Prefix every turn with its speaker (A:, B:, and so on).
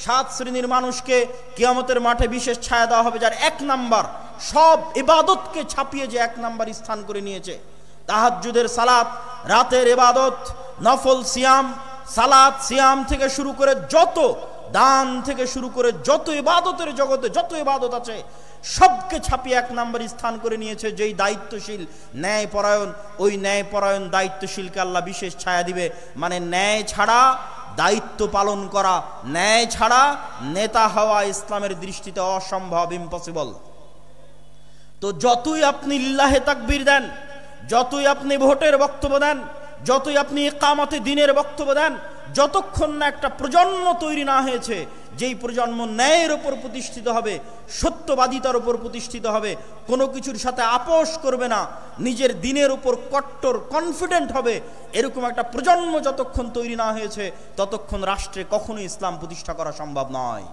A: 7 শ্রেণীর মানুষকে কিয়ামতের মাঠে বিশেষ ছায়া দেওয়া হবে, যার 1 নাম্বার সব ইবাদতকে ছাপিয়ে যে 1 নাম্বার স্থান করে নিয়েছে। তাহাজ্জুদের সালাত, রাতের ইবাদত, নফল সিয়াম, সালাত সিয়াম থেকে শুরু করে যত দান থেকে শুরু করে যত ইবাদতের জগতে যত ইবাদত আছে সবকে ছাপিয়ে 1 নাম্বার স্থান করে নিয়েছে। যেই দায়িত্বশীল ন্যায়পরায়ণ, ওই ন্যায়পরায়ণ দায়িত্বশীলকে আল্লাহ বিশেষ ছায়া দিবে। মানে ন্যায় ছাড়া দায়িত্ব পালন করা, ন্যায় ছাড়া নেতা হওয়া ইসলামের দৃষ্টিতে অসম্ভব, ইম্পসিবল। তো যতই আপনি লিল্লাহে তাকবীর দেন, যতই আপনি ভোটের বক্তব্য দেন, যতই আপনি ইকামতে দ্বীনের বক্তব্য দেন, যতক্ষণ না একটা প্রজন্ম তৈরি না হয়েছে যেই প্রজন্ম ন্যায়ের উপর প্রতিষ্ঠিত হবে, সত্যবাদিতার উপর প্রতিষ্ঠিত হবে, কোনো কিছুর সাথে আপোষ করবে না, নিজের দ্বীনের উপর কট্টর কনফিডেন্ট হবে, এরকম একটা প্রজন্ম যতক্ষণ তৈরি না হয়েছে ততক্ষণ রাষ্ট্রে কখনোই ইসলাম প্রতিষ্ঠা করা সম্ভব নয়।